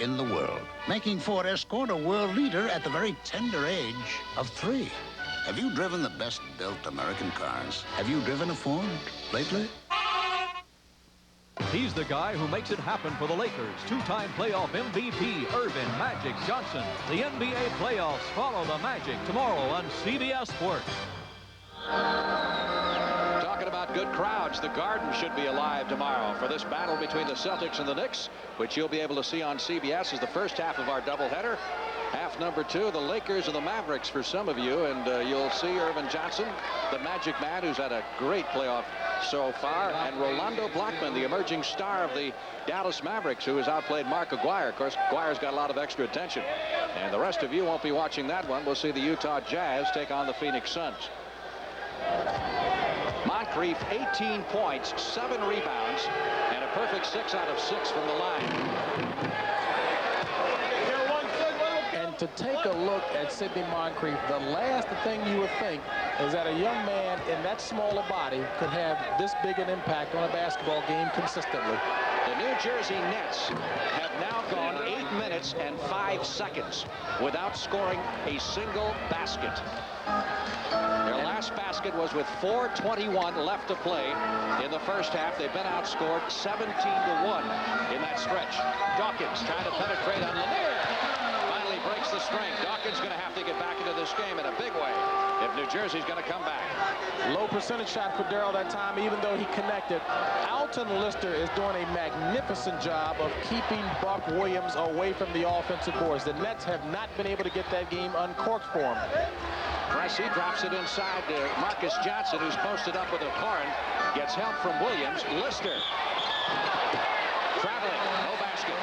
in the world, making Ford Escort a world leader at the very tender age of 3. Have you driven the best-built American cars? Have you driven a Ford lately? He's the guy who makes it happen for the Lakers. 2-time playoff MVP, Irvin Magic Johnson. The NBA playoffs follow the Magic tomorrow on CBS Sports. Talking about good crowds, the Garden should be alive tomorrow for this battle between the Celtics and the Knicks, which you'll be able to see on CBS as the first half of our doubleheader. Half number 2, the Lakers and the Mavericks for some of you, and you'll see Irvin Johnson, the Magic Man, who's had a great playoff so far, and Rolando Blackman, the emerging star of the Dallas Mavericks, who has outplayed Mark Aguirre. Of course, Aguirre's got a lot of extra attention, and the rest of you won't be watching that one. We'll see the Utah Jazz take on the Phoenix Suns. Moncrief, 18 points, 7 rebounds, and a perfect 6 out of 6 from the line. And to take a look at Sidney Moncrief, the last thing you would think is that a young man in that smaller body could have this big an impact on a basketball game consistently. The New Jersey Nets have now gone 8 minutes and 5 seconds without scoring a single basket. Their last basket was with 4:21 left to play in the first half. They've been outscored 17-1 in that stretch. Dawkins trying to penetrate on Lanier. Finally breaks the string. Dawkins going to have to get back into this game in a big way if New Jersey's going to come back. Low percentage shot for Darryl that time, even though he connected. Alton Lister is doing a magnificent job of keeping Buck Williams away from the offensive boards. The Nets have not been able to get that game uncorked for him. Pressey drops it inside to Marcus Johnson, who's posted up with a Corin. Gets help from Williams. Lister traveling, no basket.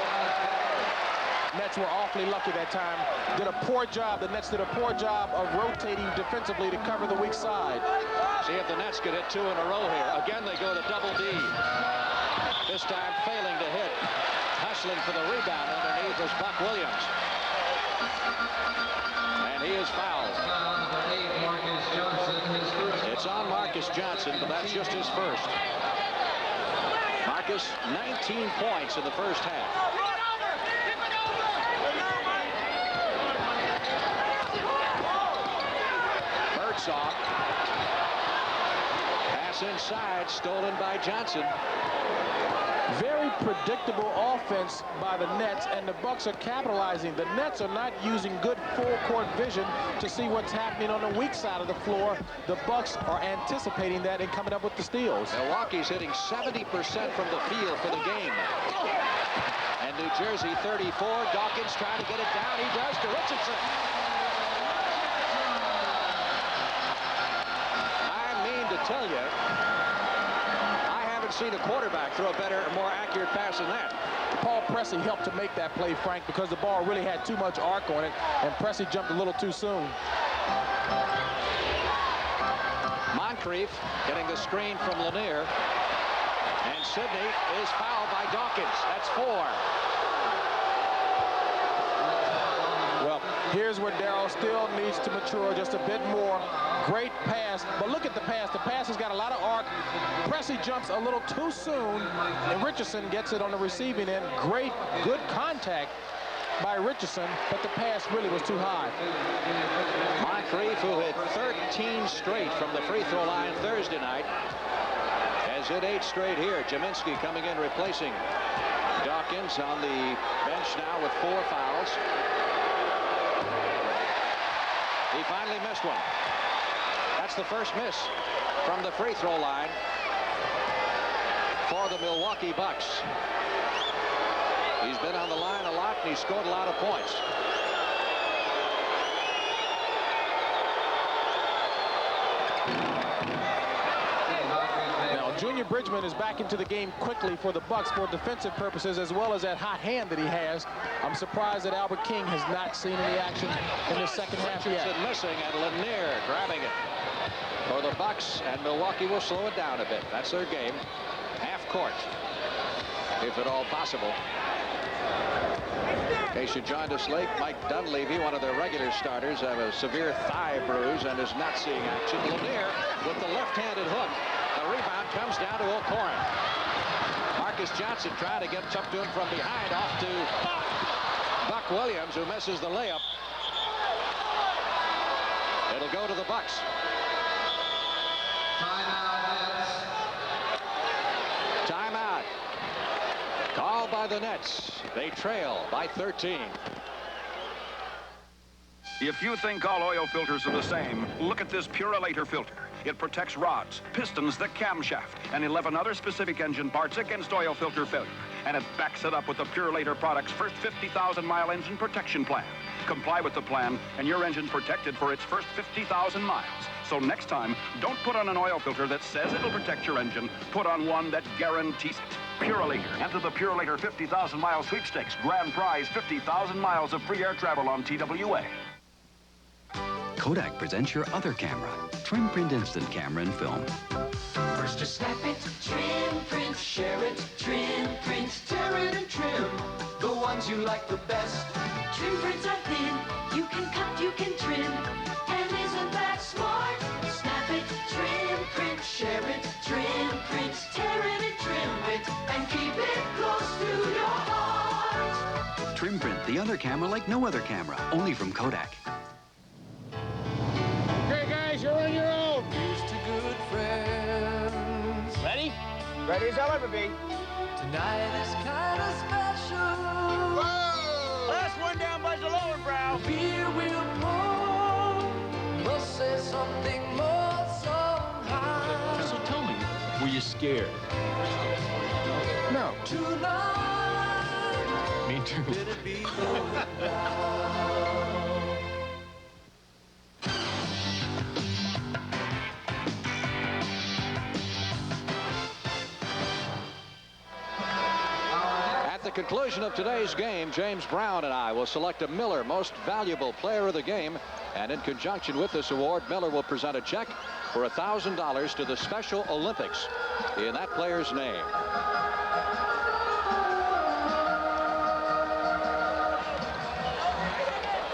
Nets were awfully lucky that time. Did a poor job. The Nets did a poor job of rotating defensively to cover the weak side. See if the Nets could hit 2 in a row here. Again, they go to double D. This time failing to hit. Hustling for the rebound underneath was Buck Williams. And he is fouled. It's on Marcus Johnson, but that's just his first. Marcus, 19 points in the first half. Birdsong. Pass inside, stolen by Johnson. Very predictable offense by the Nets, and the Bucks are capitalizing. The Nets are not using good full-court vision to see what's happening on the weak side of the floor. The Bucks are anticipating that and coming up with the steals. Milwaukee's hitting 70% from the field for the game. And New Jersey 34. Dawkins trying to get it down. He does to Richardson. I mean to tell you, seen a quarterback throw a better, more accurate pass than that. Paul Pressey helped to make that play, Frank, because the ball really had too much arc on it, and Pressey jumped a little too soon. Moncrief getting the screen from Lanier, and Sidney is fouled by Dawkins. That's 4. Well, here's where Darryl still needs to mature just a bit more. Great pass, but look at the pass. The pass has got a lot of arc. Pressey jumps a little too soon, and Richardson gets it on the receiving end. Great, good contact by Richardson, but the pass really was too high. Moncrief, who hit 13 straight from the free throw line Thursday night, has hit 8 straight here. Jaminski coming in, replacing Dawkins on the bench now with 4 fouls. He finally missed one. That's the first miss from the free throw line for the Milwaukee Bucks. He's been on the line a lot, and he's scored a lot of points. Now, Junior Bridgman is back into the game quickly for the Bucks for defensive purposes, as well as that hot hand that he has. I'm surprised that Albert King has not seen any action in the second half yet. Richardson missing, and Lanier grabbing it for the Bucks, and Milwaukee will slow it down a bit. That's their game. Half court, if at all possible. In case you joined us late, Mike Dunleavy, one of their regular starters, have a severe thigh bruise and is not seeing action. Lanier with the left-handed hook. The rebound comes down to O'Corin. Marcus Johnson trying to get up to him from behind, off to Buck Williams, who misses the layup. It'll go to the Bucks. Timeout. Called by the Nets. They trail by 13. If you think all oil filters are the same, look at this Purolator filter. It protects rods, pistons, the camshaft, and 11 other specific engine parts against oil filter failure. And it backs it up with the Purolator product's first 50,000-mile engine protection plan. Comply with the plan, and your engine's protected for its first 50,000 miles. So next time, don't put on an oil filter that says it'll protect your engine. Put on one that guarantees it. Purolator. Enter the Purolator 50,000-mile sweepstakes. Grand prize, 50,000 miles of free air travel on TWA. Kodak presents your other camera, Trim Print Instant Camera and Film. First to snap it, trim, print, share it, trim, print, tear it and trim. The ones you like the best. Trim prints are thin, you can cut, you can trim. And isn't that smart? Snap it, trim, print, share it, trim, print, tear it and trim it. And keep it close to your heart. Trim Print, the other camera like no other camera, only from Kodak. Okay, guys, you're on your own. Here's to good friends. Ready? Ready as I'll ever be. Tonight is kind of special. Whoa! Last one down by the lower brow. Beer will pour. Must say something more somehow. So tell me, were you scared? No. Tonight. Me too. Better be going down. At the conclusion of today's game, James Brown and I will select a Miller Most Valuable Player of the Game. And in conjunction with this award, Miller will present a check for $1,000 to the Special Olympics in that player's name.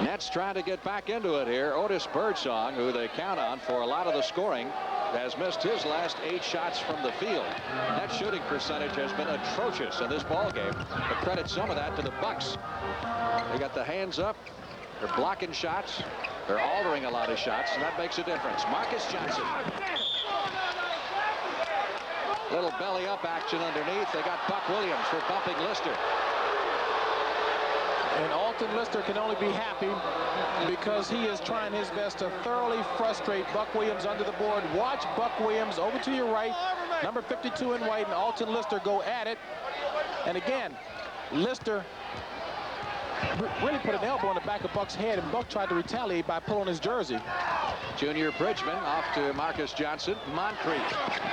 Nets trying to get back into it here. Otis Birdsong, who they count on for a lot of the scoring, has missed his last 8 shots from the field. That shooting percentage has been atrocious in this ball game. But credit some of that to the Bucks. They got the hands up. They're blocking shots. They're altering a lot of shots, and that makes a difference. Marcus Johnson. Little belly up action underneath. They got Buck Williams for bumping Lister. And Alton Lister can only be happy because he is trying his best to thoroughly frustrate Buck Williams under the board. Watch Buck Williams over to your right, number 52 in white, and Alton Lister go at it. And again, Lister really put an elbow on the back of Buck's head, and Buck tried to retaliate by pulling his jersey. Junior Bridgman off to Marcus Johnson. Moncrief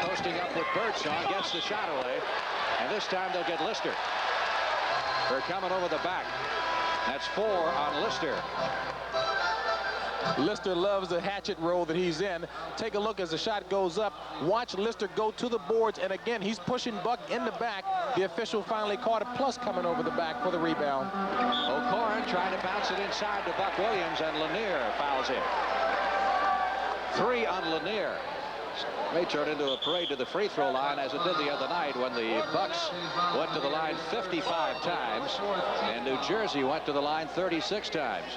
posting up with Birdsong, gets the shot away. And this time they'll get Lister. They're coming over the back. That's 4 on Lister. Lister loves the hatchet role that he's in. Take a look as the shot goes up. Watch Lister go to the boards, and again, he's pushing Buck in the back. The official finally caught a plus coming over the back for the rebound. O'Corn trying to bounce it inside to Buck Williams, and Lanier fouls in. 3 on Lanier. May turn into a parade to the free throw line, as it did the other night when the Bucks went to the line 55 times and New Jersey went to the line 36 times.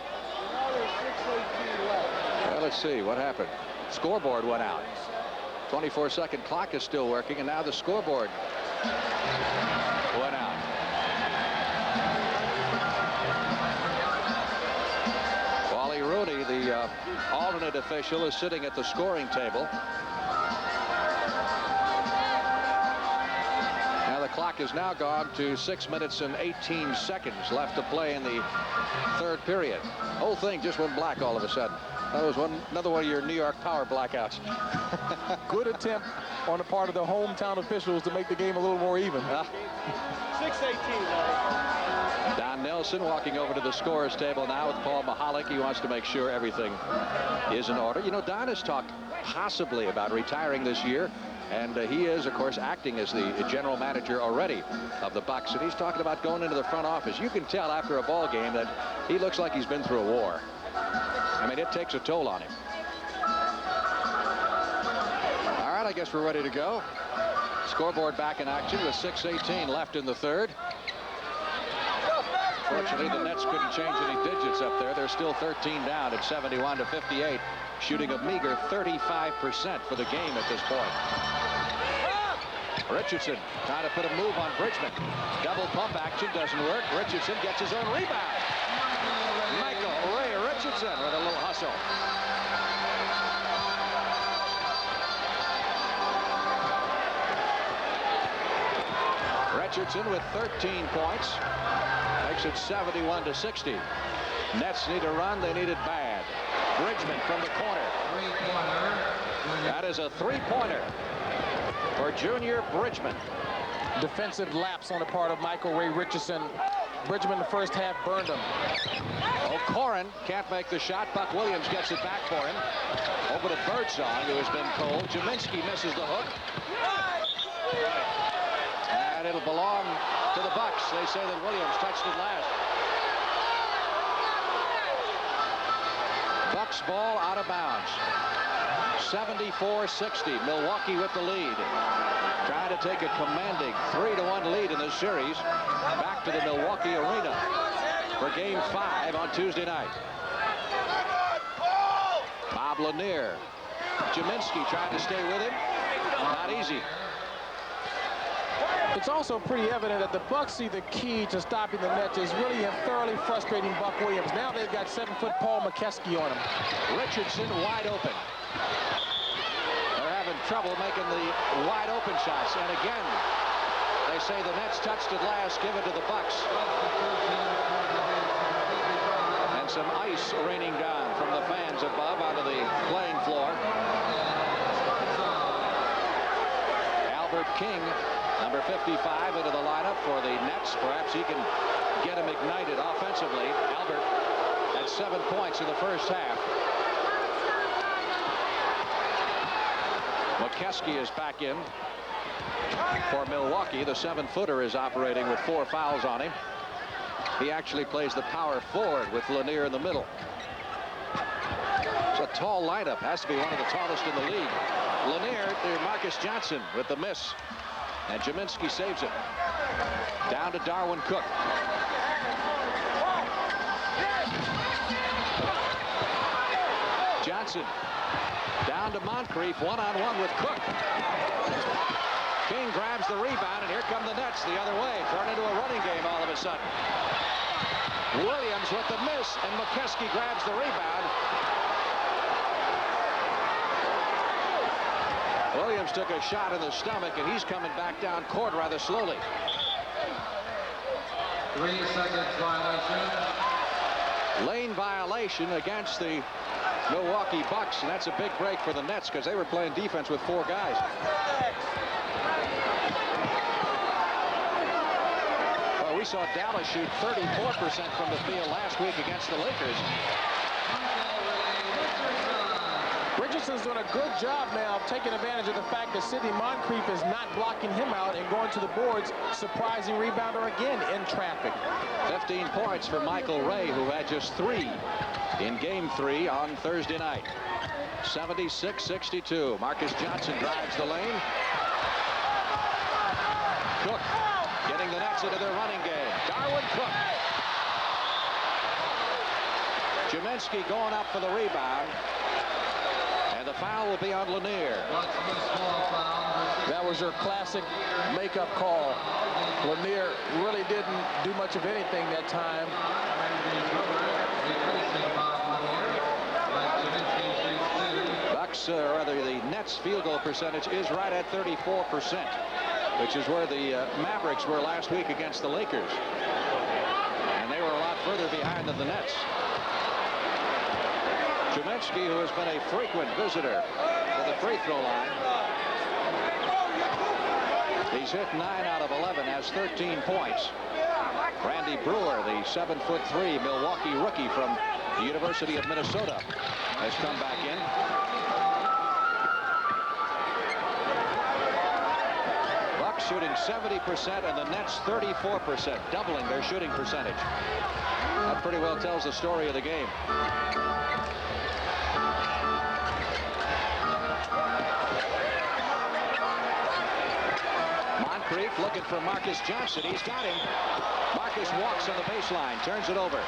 Well, let's see what happened. Scoreboard went out. 24-second clock is still working, and now the scoreboard went out. Wally Rooney, the alternate official, is sitting at the scoring table. The clock is now gone to 6 minutes and 18 seconds left to play in the third period. Whole thing just went black all of a sudden. That was another one of your New York power blackouts. Good attempt on the part of the hometown officials to make the game a little more even. 6:18. Don Nelson walking over to the scorer's table now with Paul Mahalik. He wants to make sure everything is in order. You know, Don has talked possibly about retiring this year. And he is, of course, acting as the general manager already of the Bucks. And he's talking about going into the front office. You can tell after a ball game that he looks like he's been through a war. I mean, it takes a toll on him. All right, I guess we're ready to go. Scoreboard back in action with 6:18 left in the third. Fortunately, the Nets couldn't change any digits up there. They're still 13 down at 71-58, shooting a meager 35% for the game at this point. Richardson trying to put a move on Bridgman. Double pump action doesn't work. Richardson gets his own rebound. Michael Ray Richardson with a little hustle. Richardson with 13 points. Makes it 71-60. Nets need a run. They need it bad. Bridgman from the corner. That is a three-pointer for Junior Bridgman. Defensive lapse on the part of Michael Ray Richardson. Bridgman in the first half burned him. O'Corin can't make the shot. Buck Williams gets it back for him. Over to Birdsong, who has been cold. Jaminski misses the hook. And it'll belong to the Bucks. They say that Williams touched it last. Bucks ball out of bounds. 74-60. Milwaukee with the lead. Trying to take a commanding 3-1 lead in this series. Back to the Milwaukee Arena for Game 5 on Tuesday night. Bob Lanier. Jaminski trying to stay with him. Not easy. It's also pretty evident that the Bucks see the key to stopping the Nets is really in thoroughly frustrating Buck Williams. Now they've got 7-foot Paul McKeskey on him. Richardson wide open. They're having trouble making the wide open shots. And again, they say the Nets touched it last. Give it to the Bucks. And some ice raining down from the fans above onto the playing floor. Albert King, number 55, into the lineup for the Nets. Perhaps he can get him ignited offensively. Albert had 7 points in the first half. McKeskey is back in for Milwaukee. The 7-footer is operating with 4 fouls on him. He actually plays the power forward with Lanier in the middle. It's a tall lineup. Has to be one of the tallest in the league. Lanier to Marcus Johnson with the miss. And Jaminski saves it. Down to Darwin Cook. Johnson down to Moncrief, one-on-one with Cook. King grabs the rebound, and here come the Nets the other way. Turned into a running game all of a sudden. Williams with the miss, and McKeskey grabs the rebound. Williams took a shot in the stomach, and he's coming back down court rather slowly. 3 seconds violation. Lane violation against the Milwaukee Bucks, and that's a big break for the Nets because they were playing defense with 4 guys. Well, we saw Dallas shoot 34% from the field last week against the Lakers. Richardson's doing a good job now of taking advantage of the fact that Sidney Moncrief is not blocking him out and going to the boards. Surprising rebounder again in traffic. 15 points for Michael Ray, who had just 3 in Game 3 on Thursday night. 76-62. Marcus Johnson drives the lane. Cook getting the Nets into their running game. Darwin Cook. Jaminski going up for the rebound. And the foul will be on Lanier. That was your classic makeup call. Lanier really didn't do much of anything that time. Bucks, or rather the Nets field goal percentage is right at 34%, which is where the Mavericks were last week against the Lakers. And they were a lot further behind than the Nets. Jaminski, who has been a frequent visitor to the free throw line. He's hit 9 out of 11, has 13 points. Randy Brewer, the 7'3" Milwaukee rookie from the University of Minnesota, has come back in. Bucks shooting 70% and the Nets 34%, doubling their shooting percentage. That pretty well tells the story of the game. looking for Marcus Johnson. He's got him. Marcus walks on the baseline, turns it over.